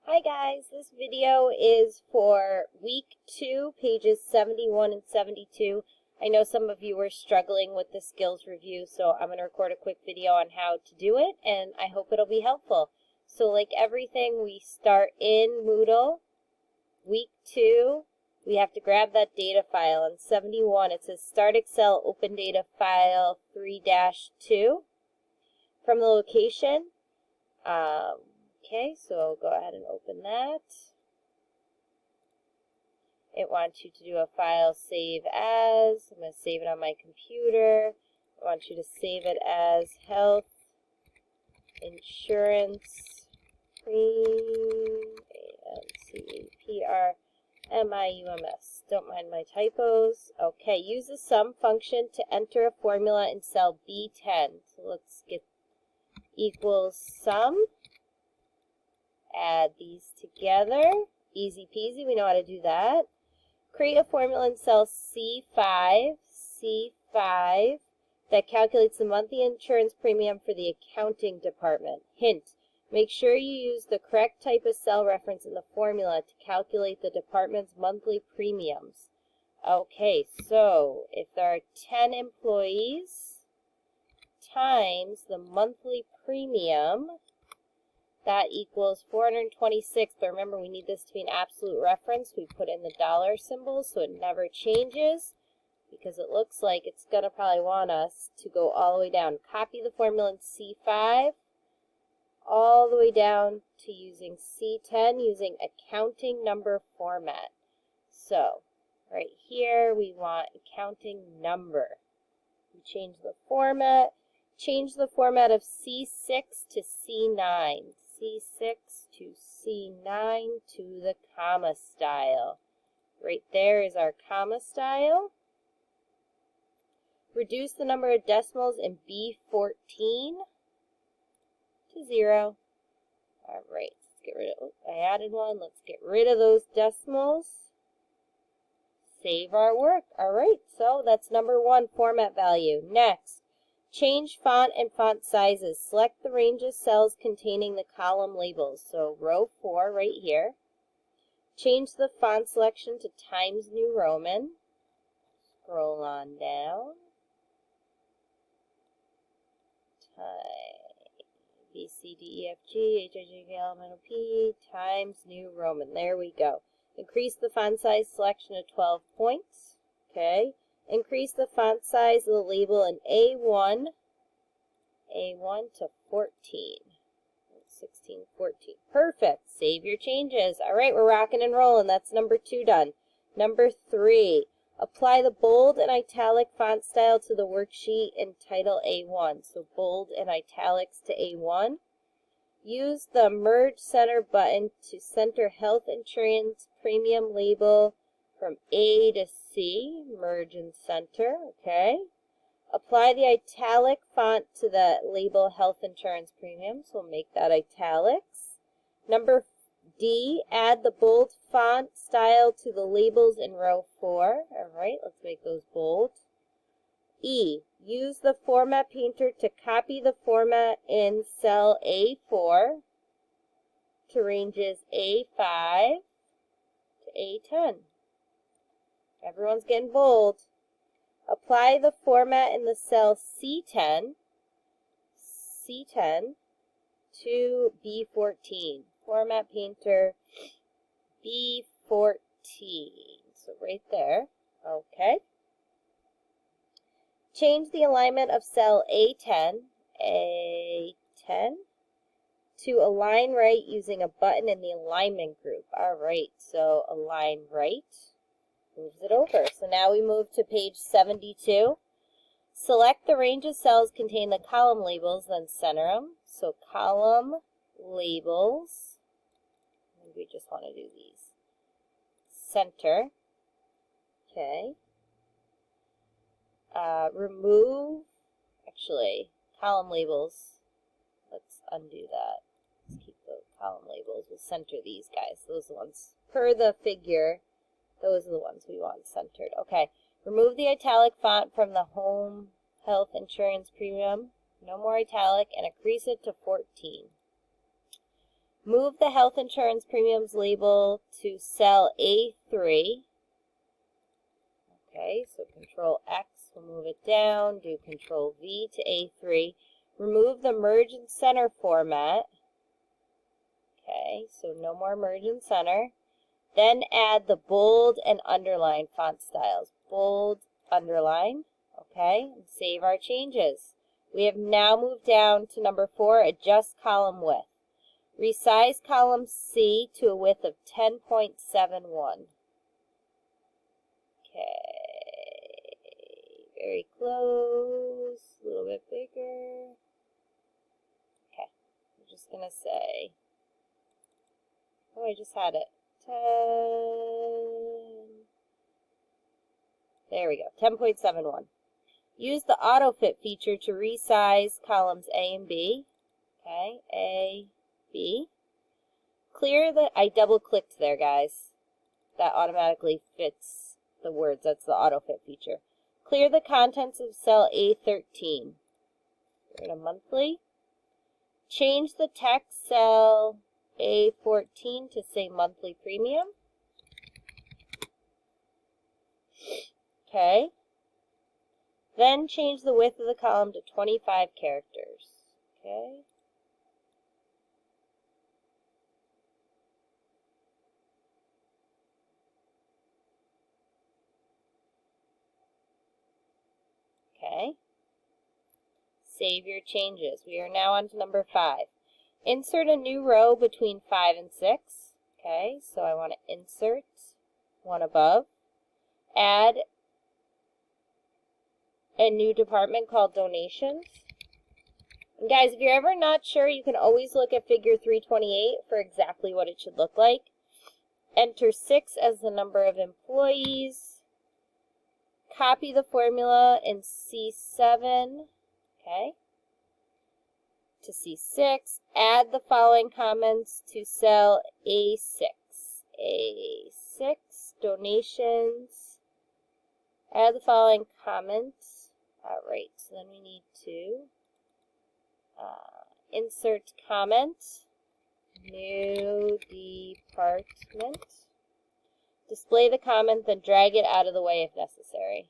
Hi guys, this video is for week 2, pages 71 and 72. I know some of you were struggling with the skills review, so I'm going to record a quick video on how to do it, and I hope it'll be helpful. So like everything, we start in Moodle. Week 2, we have to grab that data file. In 71, it says Start Excel Open Data File 3-2. From the location, okay, so go ahead and open that. It wants you to do a file save as. I'm going to save it on my computer. I want you to save it as health insurance premiums. Don't mind my typos. Okay, use the sum function to enter a formula in cell B10. So let's get equals sum. Add these together. Easy peasy, we know how to do that. Create a formula in cell C5 that calculates the monthly insurance premium for the accounting department. Hint, make sure you use the correct type of cell reference in the formula to calculate the department's monthly premiums. Okay, so if there are 10 employees times the monthly premium, that equals 426, but remember we need this to be an absolute reference. We put in the dollar symbol so it never changes because it looks like it's going to probably want us to go all the way down. Copy the formula in C5 all the way down to using C10 using accounting number format. So right here we want accounting number. We change the format. Change the format of C6 to C9. C6 to C9 to the comma style. Right there is our comma style. Reduce the number of decimals in B14 to 0. All right, let's get rid of, I added one. Let's get rid of those decimals. Save our work. All right, so that's number 1, format value. Next. Change font and font sizes. Select the range of cells containing the column labels. So row 4 right here. Change the font selection to Times New Roman. Scroll on down. B, C, D, E, F, G, H, I, J, K, L, M, N, O, P, Times New Roman. There we go. Increase the font size selection to 12 points. Okay. Increase the font size of the label in A1 to 14. 16, 14. Perfect. Save your changes. All right, we're rocking and rolling. That's number 2 done. Number 3, apply the bold and italic font style to the worksheet in title A1. So bold and italics to A1. Use the merge center button to center health insurance premium label from A to C, merge and center, okay. Apply the italic font to the label health insurance premiums. We'll make that italics. Number D, add the bold font style to the labels in row 4. All right, let's make those bold. E, use the format painter to copy the format in cell A4 to ranges A5 to A10. Everyone's getting bold. Apply the format in the cell C10 to B14. Format painter B14. So right there. Okay. Change the alignment of cell A10 to align right using a button in the alignment group. All right, so align right. Moves it over. So now we move to page 72. Select the range of cells containing the column labels, then center them. So column labels. We just want to do these. Center. Okay. Remove, actually, column labels. Let's undo that. Let's keep the column labels. We'll center these guys. Those are the ones per the figure. Those are the ones we want centered. Okay. Remove the italic font from the home health insurance premium. No more italic, and increase it to 14. Move the health insurance premiums label to cell A3. Okay, so Control X will move it down, do Control V to A3. Remove the merge and center format. Okay, so no more merge and center. Then add the bold and underline font styles. Bold, underline. Okay, and save our changes. We have now moved down to number 4, adjust column width. Resize column C to a width of 10.71. Okay, very close, a little bit bigger. Okay, I'm just going to say, oh, I just had it, 10. There we go, 10.71. Use the AutoFit feature to resize columns A and B. Okay, A, B. Clear the, I double clicked there, guys. That automatically fits the words. That's the AutoFit feature. Clear the contents of cell A13. We're in a monthly. Change the text cell A14 to say monthly premium. Okay. Then change the width of the column to 25 characters. Okay. Okay. Save your changes. We are now on to number 5. Insert a new row between 5 and 6. Okay, so I want to insert one above. Add a new department called donations. And guys, if you're ever not sure, you can always look at figure 328 for exactly what it should look like. Enter 6 as the number of employees. Copy the formula in C7, okay, to C6. Add the following comments to cell A6. A6, donations. Add the following comments. All right, so then we need to insert comment, new department. Display the comment, then drag it out of the way if necessary.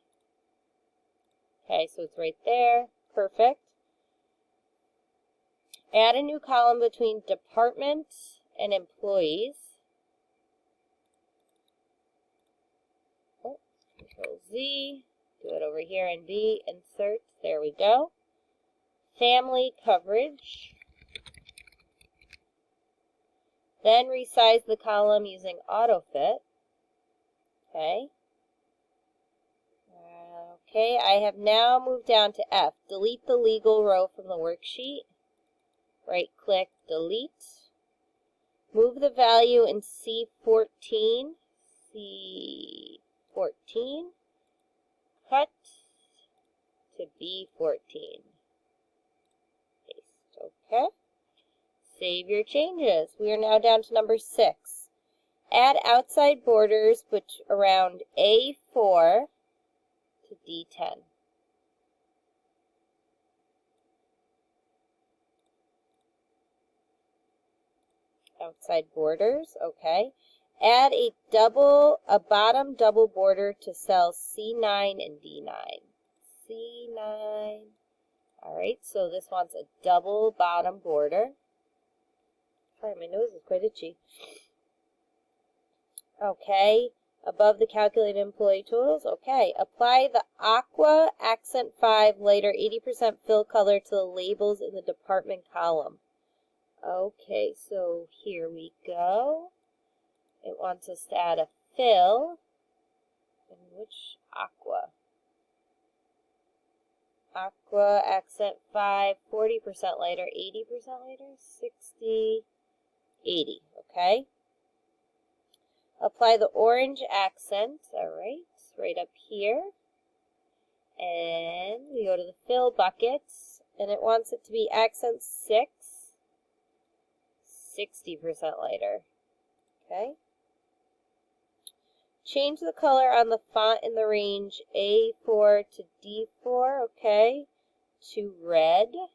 Okay, so it's right there. Perfect. Add a new column between department and employees. Oh, Control Z. Do it over here in B. Insert. There we go. Family coverage. Then resize the column using AutoFit. Okay. Okay, I have now moved down to F. Delete the legal row from the worksheet. Right click, delete. Move the value in C14. C14. Cut to B14. Paste, okay. Save your changes. We are now down to number 6. Add outside borders around A4 to D10. Outside borders, okay. Add a bottom double border to cells C9 and D9. C9. All right, so this wants a double bottom border. Sorry, my nose is quite itchy. Okay, above the calculated employee totals. Okay, apply the Aqua Accent 5 lighter 80% fill color to the labels in the department column. Okay, so here we go. It wants us to add a fill. And which Aqua? Aqua Accent 5, 40% lighter, 80% lighter, 60, 80, okay? Apply the orange accent, all right up here. And we go to the fill buckets, and it wants it to be accent 6, 60% lighter, okay? Change the color on the font in the range A4 to D4, okay, to red.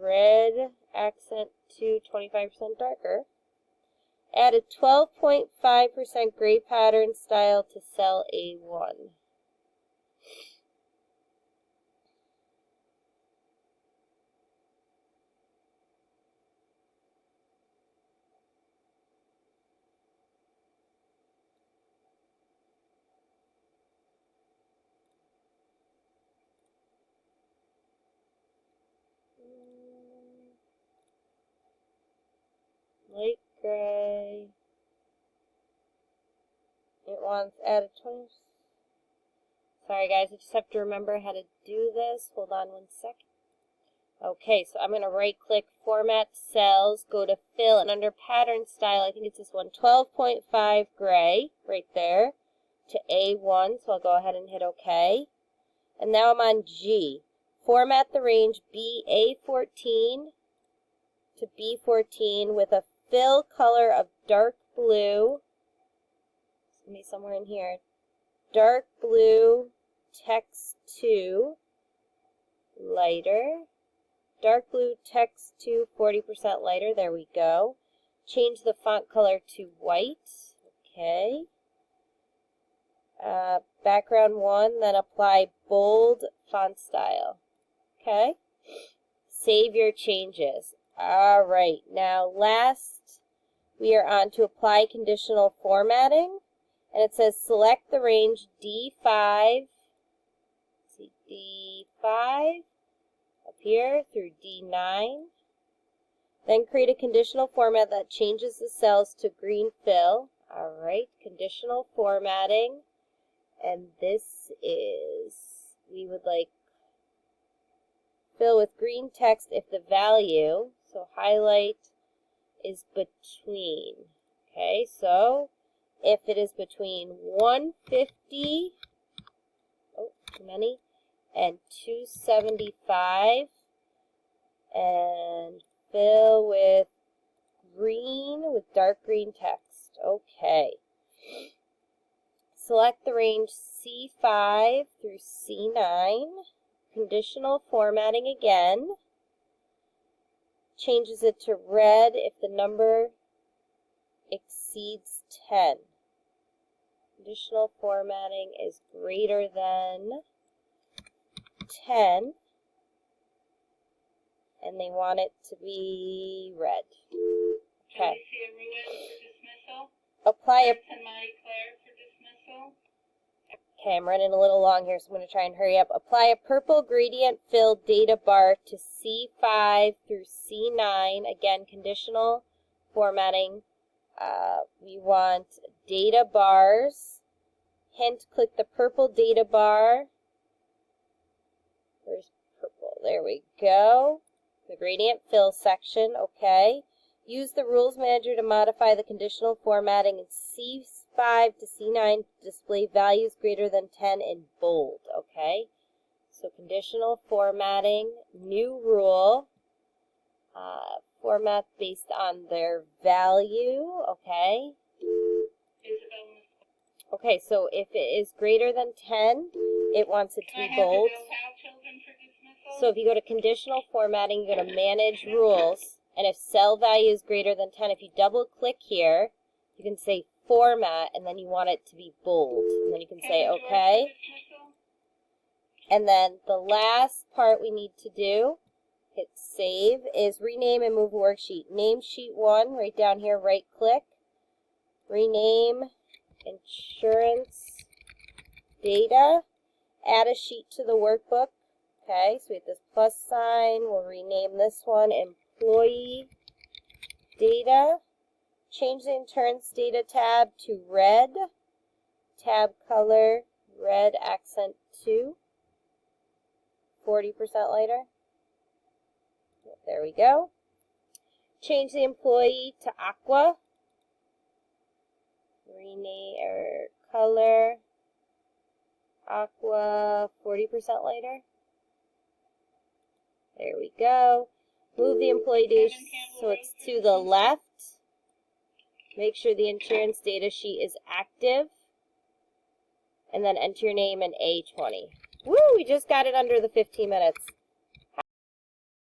red accent to 25% darker. Add a 12.5% gray pattern style to cell A1. Light gray. It wants add a 20. Sorry guys, I just have to remember how to do this. Hold on one second. Okay, so I'm going to right click, format cells, go to fill, and under pattern style, I think it's this one, 12.5 gray, right there, to A1, so I'll go ahead and hit OK. And now I'm on G. Format the range BA14 to B14 with a fill color of dark blue. It's going to be somewhere in here. Dark blue, text 2, lighter. Dark blue, text 2, 40% lighter. There we go. Change the font color to white. Okay. Background 1, then apply bold font style. Okay. Save your changes. All right. Now last, we are on to apply conditional formatting. And it says select the range D5. See, D5. Up here through D9. Then create a conditional format that changes the cells to green fill. Alright, conditional formatting. And this is, we would like fill with green text if the value, so highlight, is between. Okay, so if it is between 150, oh, too many, and 275, and fill with green with dark green text. Okay. Select the range C5 through C9. Conditional formatting again. Changes it to red if the number exceeds 10. Conditional formatting is greater than 10, and they want it to be red. Okay. Apply a. Okay, I'm running a little long here, so I'm going to try and hurry up. Apply a purple gradient fill data bar to C5 through C9. Again, conditional formatting. We want data bars. Hint, click the purple data bar. Where's purple? There we go. The gradient fill section, okay. Use the Rules Manager to modify the conditional formatting in C5 to C9 to display values greater than 10 in bold, okay. So conditional formatting, new rule, format based on their value, okay. Okay, so if it is greater than 10, it wants it to be bold. So if you go to conditional formatting, you go to manage rules, and if cell value is greater than 10, if you double click here, you can say format, and then you want it to be bold. And then you can say okay. And then the last part we need to do, hit save, is rename and move worksheet. Name sheet 1, right down here, right click. Rename insurance data. Add a sheet to the workbook. Okay, so we have this plus sign. We'll rename this one employee data. Change the insurance data tab to red. Tab color, red accent 2. 40% lighter. There we go. Change the employee to aqua. Rename or color, aqua, 40% lighter. There we go. Move the employee data so it's to the left. Make sure the insurance data sheet is active. And then enter your name in A20. Woo, we just got it under the 15 minutes.